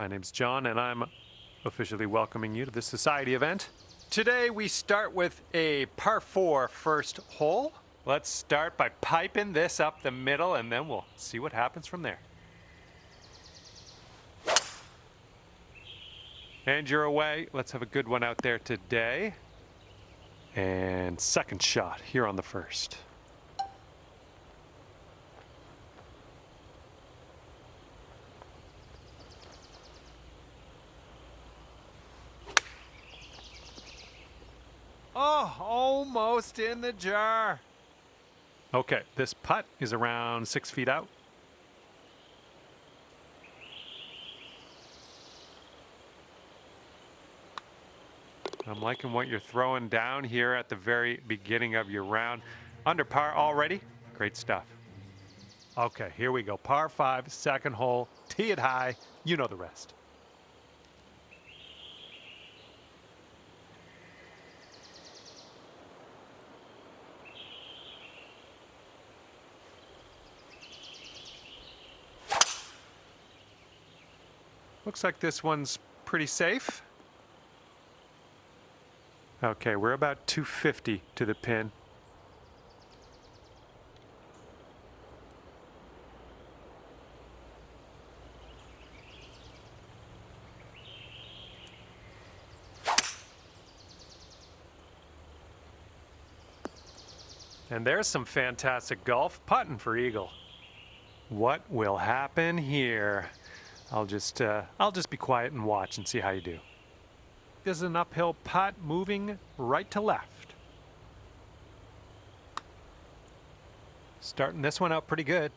My name's John, and I'm officially welcoming you to this society event. Today we start with a par 4 first hole. Let's start by piping this up the middle, and then we'll see what happens from there. And you're away. Let's have a good one out there today. And second shot here on the first. Oh, almost in the jar. Okay, this putt is around 6 feet out. I'm liking what you're throwing down here at the very beginning of your round. Under par already. Great stuff. Okay, here we go. Par 5, second hole. Tee it high. You know the rest. Looks like this one's pretty safe. Okay, we're about 250 to the pin. And there's some fantastic golf putting for eagle. What will happen here? I'll just be quiet and watch and see how you do. This is an uphill putt moving right to left. Starting this one out pretty good.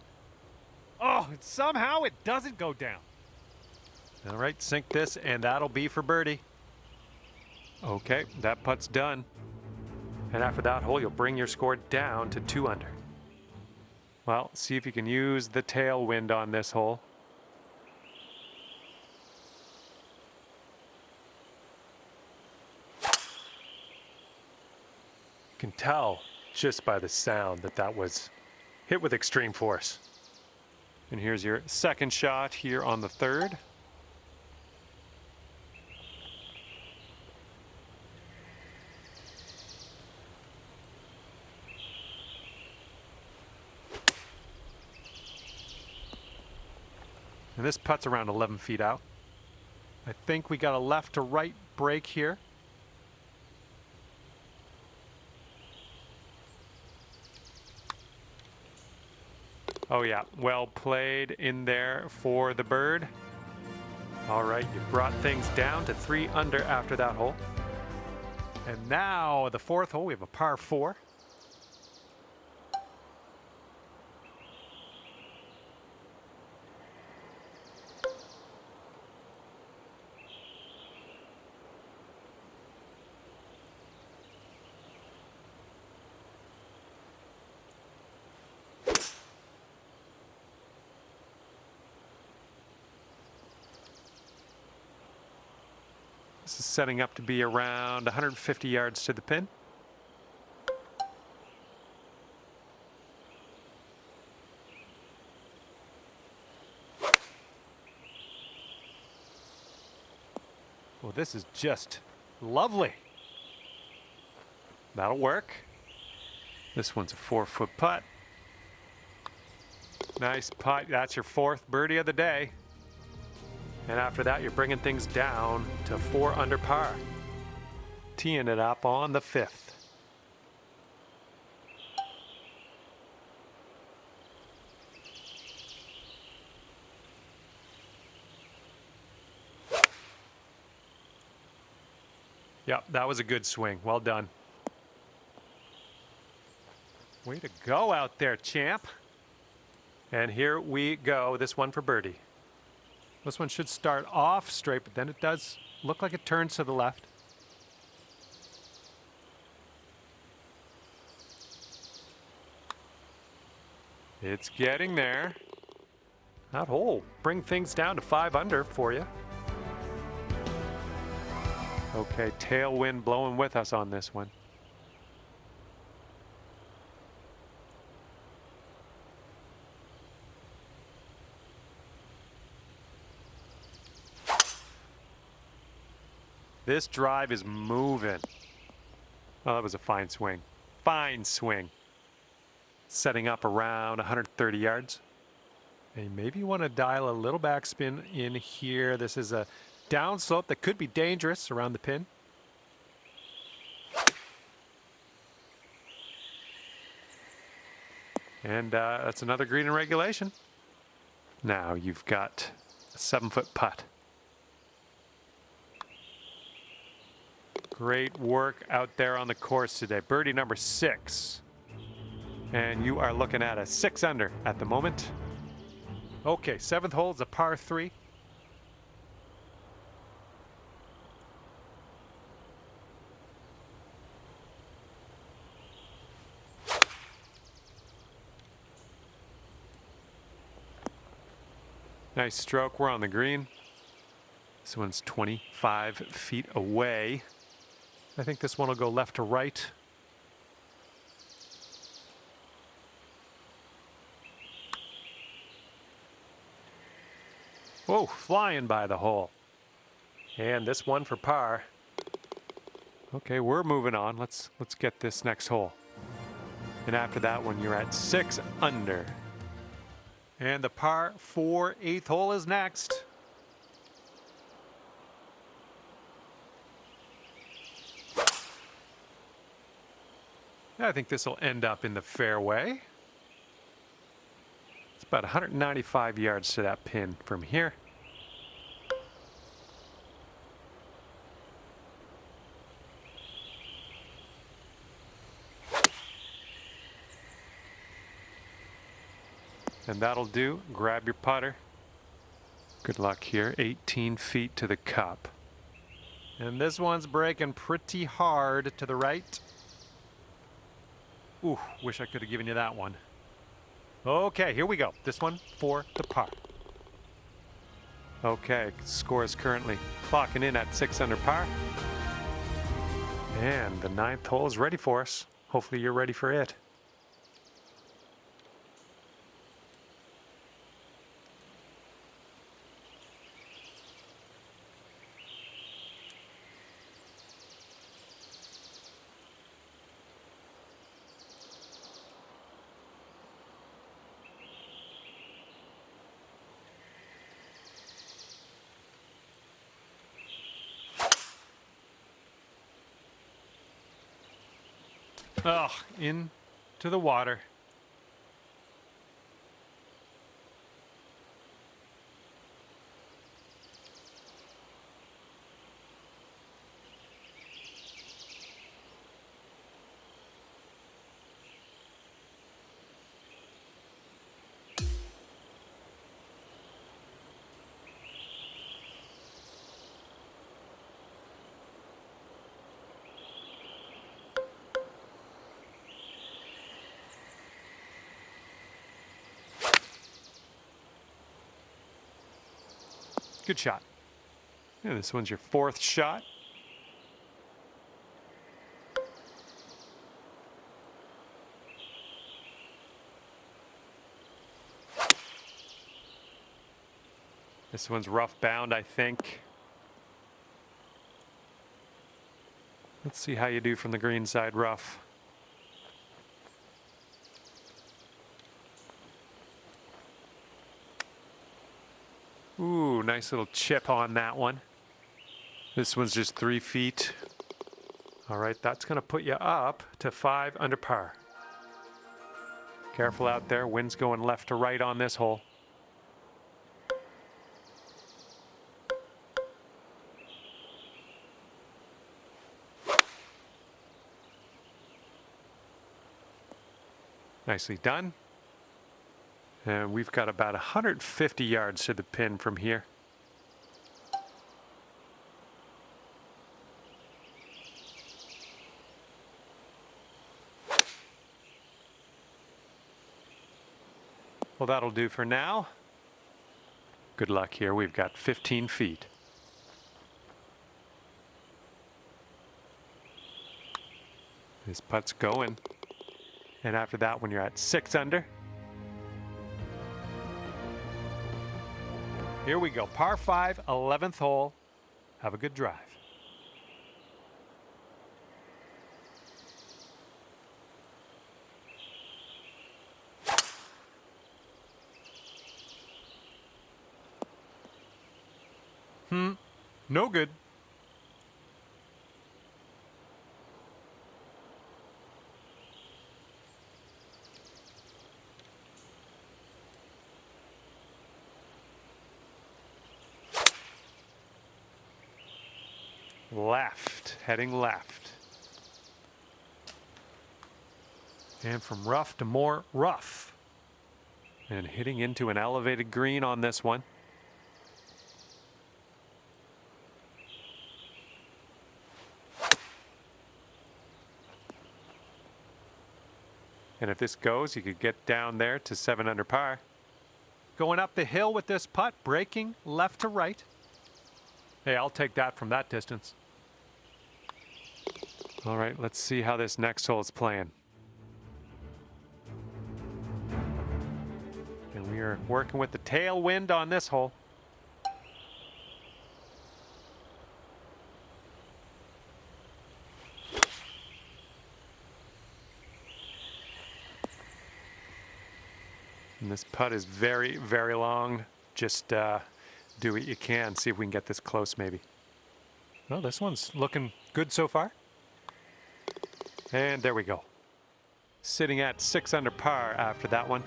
Oh, somehow it doesn't go down. All right, sink this, and that'll be for birdie. Okay, that putt's done. And after that hole, you'll bring your score down to 2 under. Well, see if you can use the tailwind on this hole. You can tell just by the sound that that was hit with extreme force. And here's your second shot here on the third. And this putt's around 11 feet out. I think we got a left to right break here. Oh yeah, well played in there for the bird. All right, you brought things down to 3 under after that hole. And now the fourth hole, we have a par 4. This is setting up to be around 150 yards to the pin. Well, this is just lovely. That'll work. This one's a 4-foot putt. Nice putt. That's your fourth birdie of the day. And after that, you're bringing things down to 4 under par. Teeing it up on the 5th. Yep, that was a good swing. Well done. Way to go out there, champ. And here we go. This one for birdie. This one should start off straight, but then it does look like it turns to the left. It's getting there. That hole bring things down to 5 under for you. Okay, tailwind blowing with us on this one. This drive is moving. Oh, that was a fine swing. Fine swing. Setting up around 130 yards. And maybe you want to dial a little backspin in here. This is a downslope that could be dangerous around the pin. And that's another green in regulation. Now you've got a 7-foot putt. Great work out there on the course today. Birdie number 6. And you are looking at a 6 under at the moment. Okay, 7th hole is a par 3. Nice stroke. We're on the green. This one's 25 feet away. I think this one will go left to right. Whoa, flying by the hole. And this one for par. Okay, we're moving on. Let's get this next hole. And after that one, you're at 6 under. And the par 4 8th hole is next. I think this will end up in the fairway. It's about 195 yards to that pin from here. And that'll do. Grab your putter. Good luck here. 18 feet to the cup. And this one's breaking pretty hard to the right. Ooh, wish I could have given you that one. Okay, here we go. This one for the par. Okay, score is currently clocking in at 6 under par. And the 9th hole is ready for us. Hopefully you're ready for it. Oh, into the water. Good shot. Yeah, this one's your 4th shot. This one's rough bound, I think. Let's see how you do from the green side rough. Ooh, nice little chip on that one. This one's just 3 feet. All right, that's going to put you up to 5 under par. Careful out there. Wind's going left to right on this hole. Nicely done. And we've got about 150 yards to the pin from here. Well, that'll do for now. Good luck here. We've got 15 feet. This putt's going. And after that, when you're at 6 under. Here we go. Par 5, 11th hole. Have a good drive. No good. Left, heading left. And from rough to more rough. And hitting into an elevated green on this one. And if this goes, you could get down there to 7 under par. Going up the hill with this putt, breaking left to right. Hey, I'll take that from that distance. All right, let's see how this next hole is playing. And we are working with the tailwind on this hole. And this putt is very, very long. Just do what you can. See if we can get this close maybe. Well, this one's looking good so far. And there we go. Sitting at 6 under par after that one.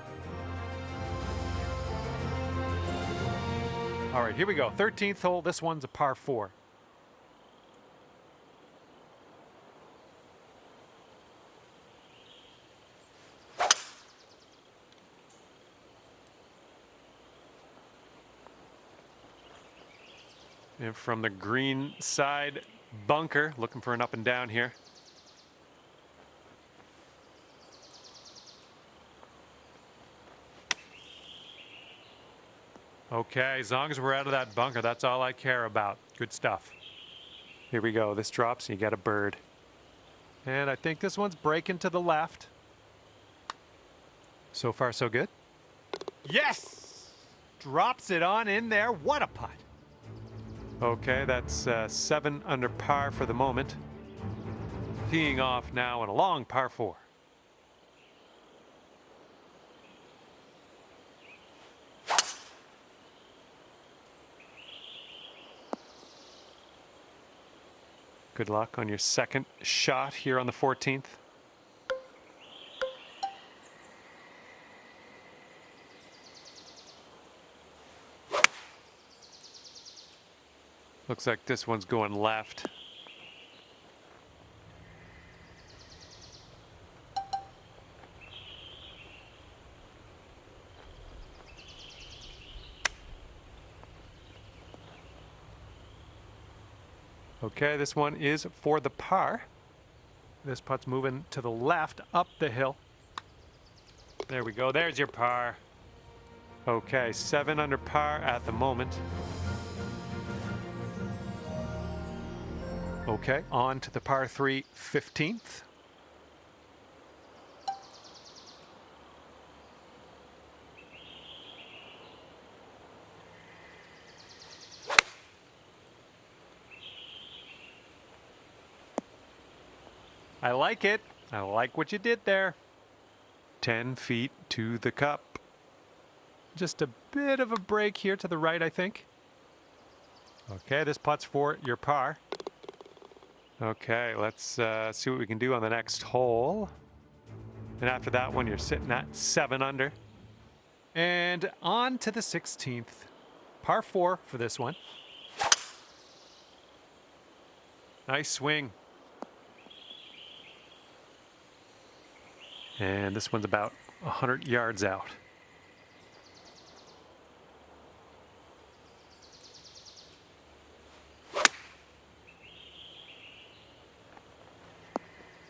All right, here we go. 13th hole. This one's a par 4. And from the green side bunker, looking for an up and down here. Okay, as long as we're out of that bunker, that's all I care about. Good stuff. Here we go. This drops and you got a bird. And I think this one's breaking to the left. So far, so good. Yes! Drops it on in there. What a putt. Okay, that's 7 under par for the moment. Teeing off now in a long par 4. Good luck on your second shot here on the 14th. Looks like this one's going left. Okay, this one is for the par. This putt's moving to the left up the hill. There we go. There's your par. Okay, 7 under par at the moment. Okay, on to the par 3 15th. I like it. I like what you did there. 10 feet to the cup. Just a bit of a break here to the right, I think. Okay, this putt's for your par. Okay, let's see what we can do on the next hole. And after that one, you're sitting at 7 under. And on to the 16th. Par 4 for this one. Nice swing. And this one's about 100 yards out.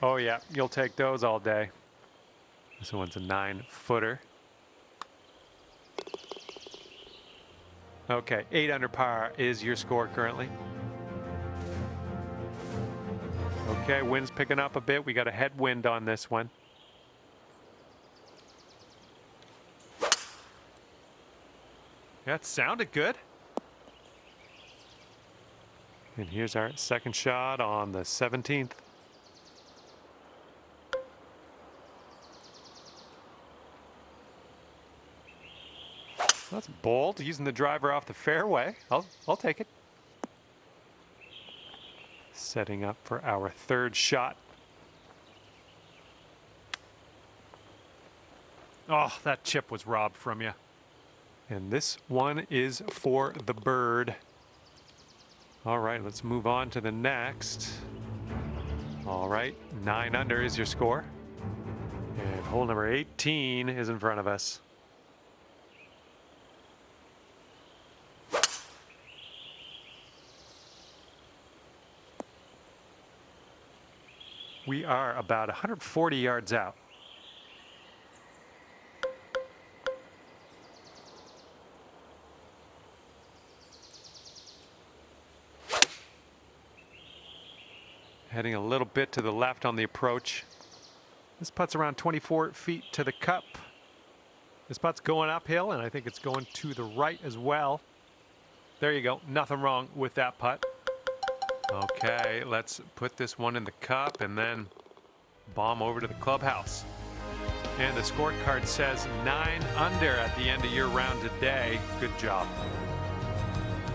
Oh yeah, you'll take those all day. This one's a 9-footer. Okay, 8 under par is your score currently. Okay, wind's picking up a bit. We got a headwind on this one. That sounded good. And here's our second shot on the 17th. That's bold, using the driver off the fairway. I'll take it. Setting up for our third shot. Oh, that chip was robbed from you. And this one is for the bird. All right, let's move on to the next. All right, 9 under is your score. And hole number 18 is in front of us. We are about 140 yards out. Heading a little bit to the left on the approach. This putt's around 24 feet to the cup. This putt's going uphill, and I think it's going to the right as well. There you go. Nothing wrong with that putt. Okay, let's put this one in the cup and then bomb over to the clubhouse. And the scorecard says 9 under at the end of your round today. Good job.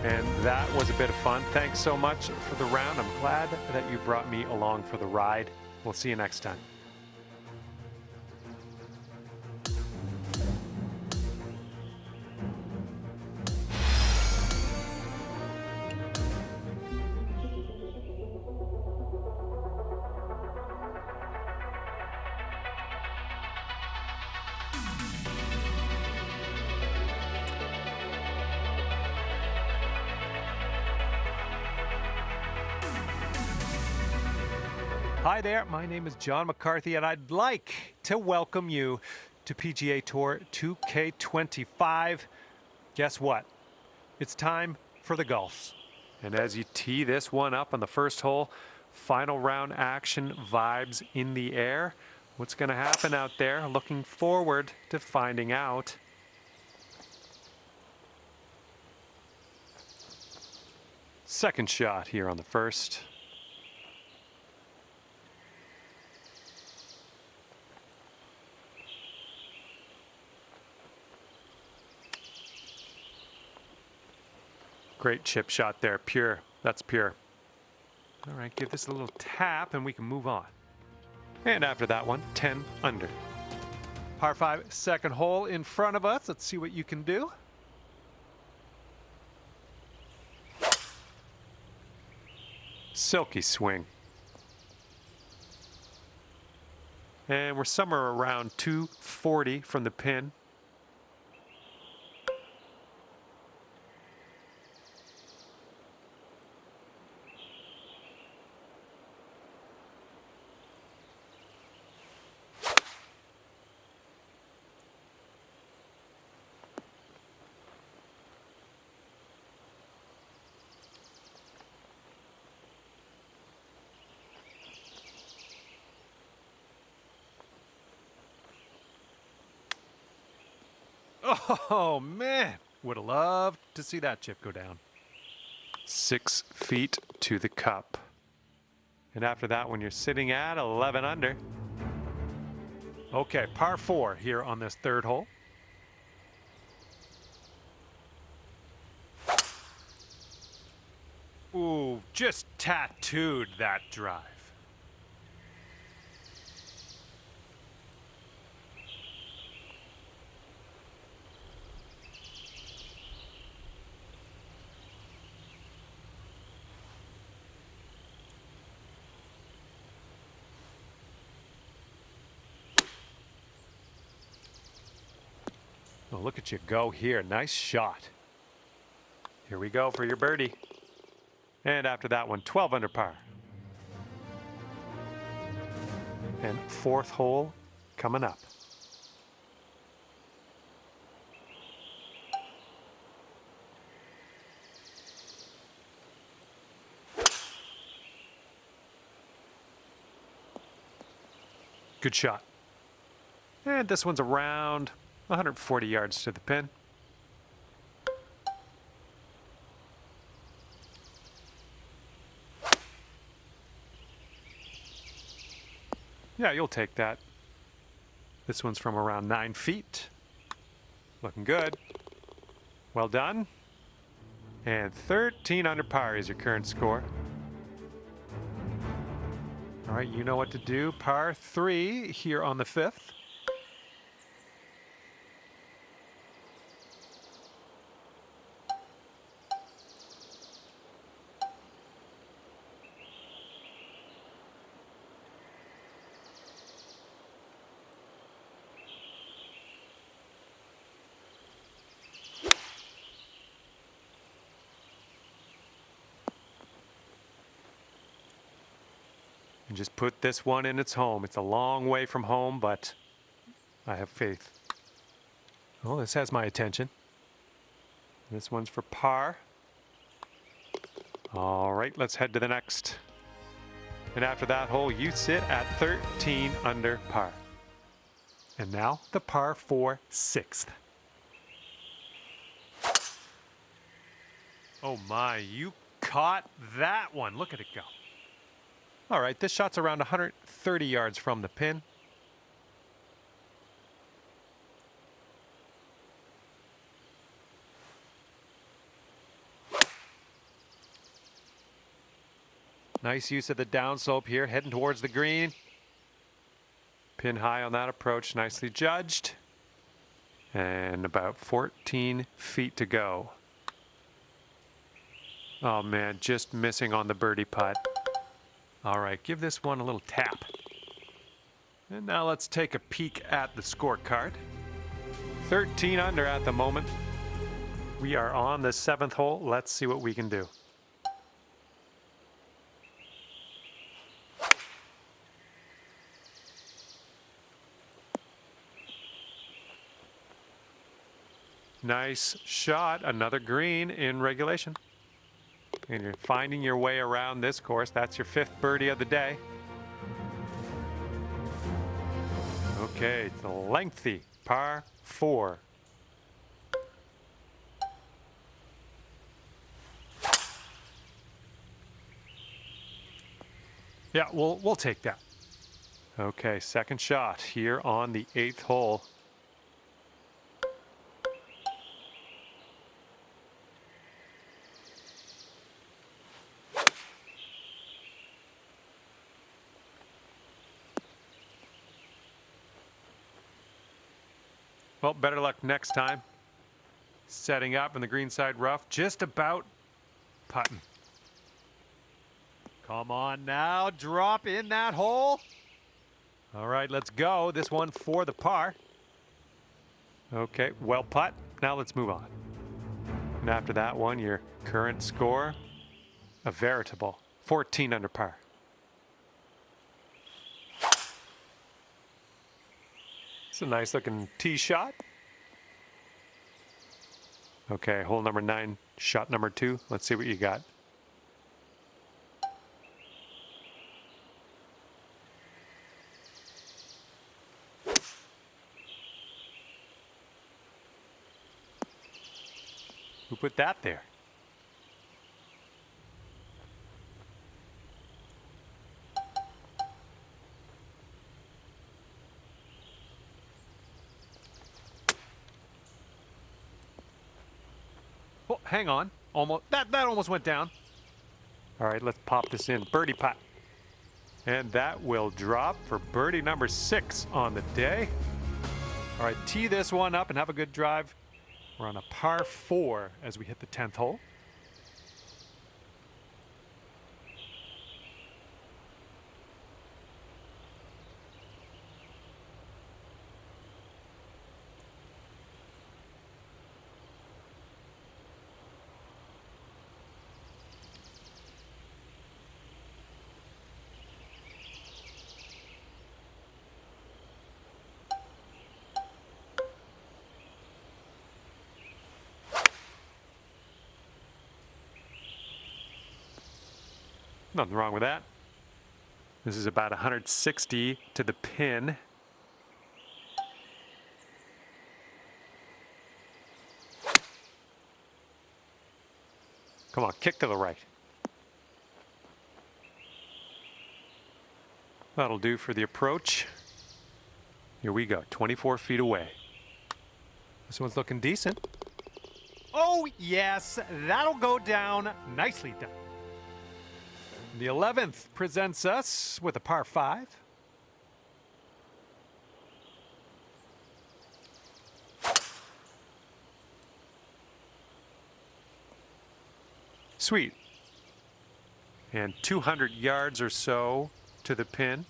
And that was a bit of fun. Thanks so much for the round. I'm glad that you brought me along for the ride. We'll see you next time. Hi there, my name is John McCarthy, and I'd like to welcome you to PGA Tour 2K25. Guess what? It's time for the golfs. And as you tee this one up on the first hole, final round action, vibes in the air. What's going to happen out there? Looking forward to finding out. Second shot here on the first. Great chip shot there, pure. That's pure. All right, give this a little tap and we can move on. And after that one, 10 under. Par 5, second hole in front of us. Let's see what you can do. Silky swing. And we're somewhere around 240 from the pin. Oh, man. Would have loved to see that chip go down. 6 feet to the cup. And after that, when you're sitting at 11 under. Okay, par 4 here on this third hole. Ooh, just tattooed that drive. Oh, look at you go here. Nice shot. Here we go for your birdie. And after that one, 12 under par. And fourth hole coming up. Good shot. And this one's around 140 yards to the pin. Yeah, you'll take that. This one's from around 9 feet. Looking good. Well done. And 13 under par is your current score. All right, you know what to do. Par 3 here on the 5th. And just put this one in its home. It's a long way from home, but I have faith. Oh, this has my attention. This one's for par. All right, let's head to the next. And after that hole, you sit at 13 under par. And now the par 4 6th. Oh my, you caught that one. Look at it go. All right, this shot's around 130 yards from the pin. Nice use of the downslope here, heading towards the green. Pin high on that approach, nicely judged. And about 14 feet to go. Oh man, just missing on the birdie putt. All right, give this one a little tap. And now let's take a peek at the scorecard. 13 under at the moment. We are on the 7th hole. Let's see what we can do. Nice shot, another green in regulation. And you're finding your way around this course. That's your 5th birdie of the day. Okay, it's a lengthy par 4. Yeah, we'll take that. Okay, second shot here on the 8th hole. Well, better luck next time. Setting up in the greenside rough, just about putting. Come on now, drop in that hole. All right, let's go. This one for the par. Okay, well putt. Now let's move on. And after that one, your current score, a veritable 14 under par. It's a nice looking tee shot. Okay, hole number 9, shot number 2. Let's see what you got. Who put that there? Oh, hang on. Almost that almost went down. All right, let's pop this in. Birdie putt. And that will drop for birdie number 6 on the day. All right, tee this one up and have a good drive. We're on a par 4 as we hit the 10th hole. Nothing wrong with that. This is about 160 to the pin. Come on, kick to the right. That'll do for the approach. Here we go, 24 feet away. This one's looking decent. Oh, yes, that'll go down. Nicely done. The 11th presents us with a par 5. Sweet. And 200 yards or so to the pin.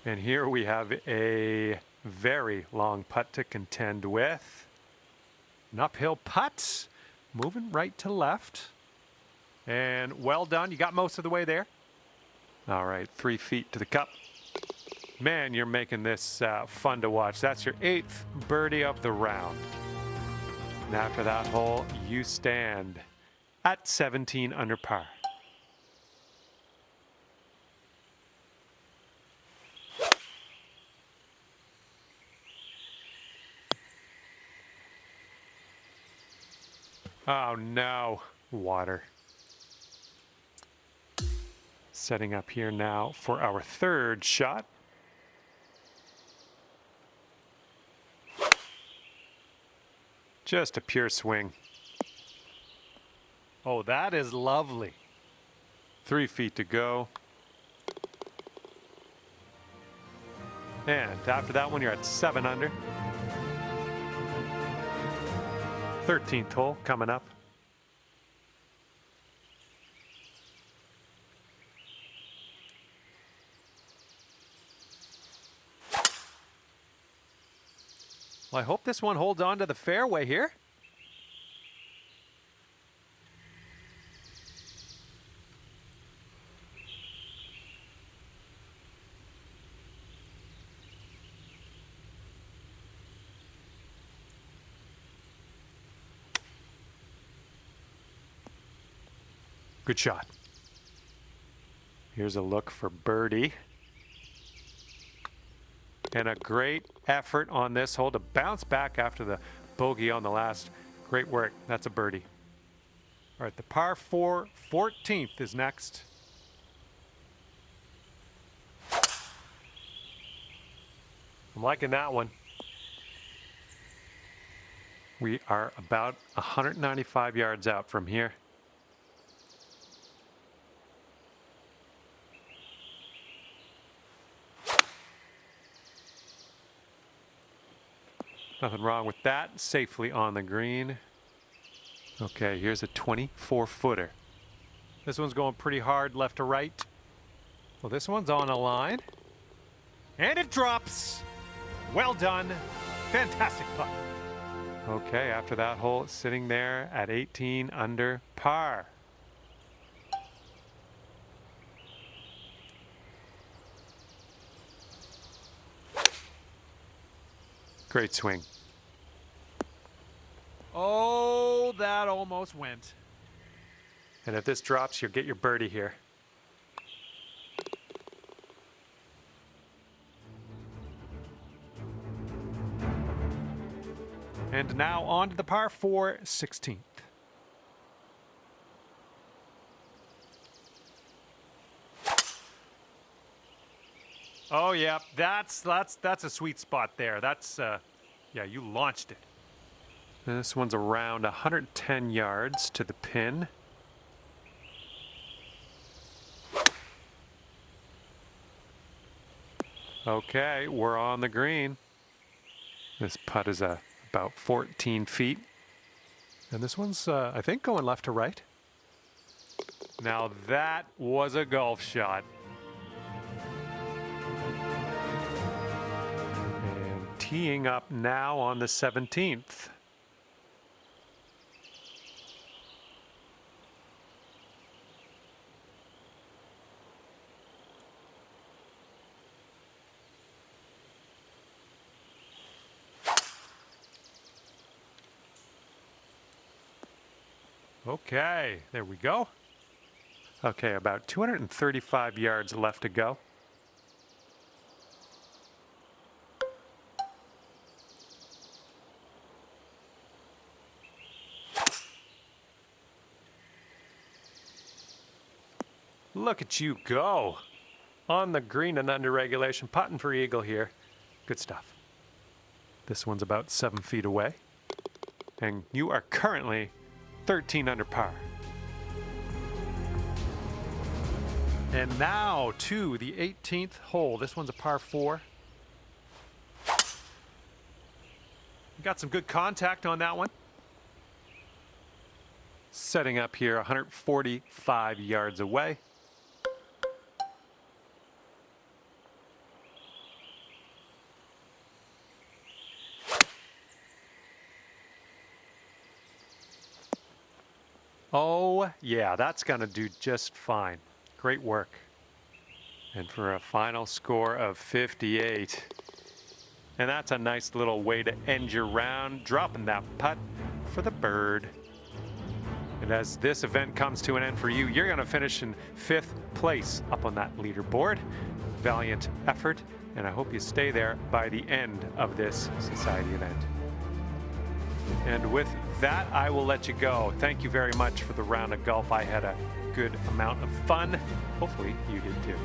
And here we have a very long putt to contend with. An uphill putt, moving right to left. And well done, you got most of the way there. All right, 3 feet to the cup. Man, you're making this fun to watch. That's your 8th birdie of the round. And after that hole, you stand at 17 under par. Oh no, water. Setting up here now for our 3rd shot. Just a pure swing. Oh, that is lovely. 3 feet to go. And after that one, you're at 7 under. 13th hole coming up. Well, I hope this one holds on to the fairway here. Good shot. Here's a look for birdie. And a great effort on this hole to bounce back after the bogey on the last. Great work. That's a birdie. All right, the par 4 14th is next. I'm liking that one. We are about 195 yards out from here. Nothing wrong with that. Safely on the green. Okay, here's a 24-footer. This one's going pretty hard left to right. Well, this one's on a line. And it drops. Well done. Fantastic putt. Okay, after that hole, sitting there at 18 under par. Great swing. Oh, that almost went. And if this drops, you'll get your birdie here. And now on to the par 4 16th. Oh yeah, that's a sweet spot there. That's yeah, you launched it. This one's around 110 yards to the pin. Okay, we're on the green. This putt is about 14 feet. And this one's, I think, going left to right. Now that was a golf shot. And teeing up now on the 17th. Okay, there we go. Okay, about 235 yards left to go. Look at you go. On the green and under regulation, putting for eagle here. Good stuff. This one's about 7 feet away. And you are currently 13 under par. And now to the 18th hole. This one's a par 4. You got some good contact on that one. Setting up here 145 yards away. Oh, yeah, that's going to do just fine. Great work. And for a final score of 58. And that's a nice little way to end your round, dropping that putt for the bird. And as this event comes to an end for you, you're going to finish in 5th place up on that leaderboard. Valiant effort, and I hope you stay there by the end of this society event. And with that, I will let you go. Thank you very much for the round of golf. I had a good amount of fun. Hopefully you did too.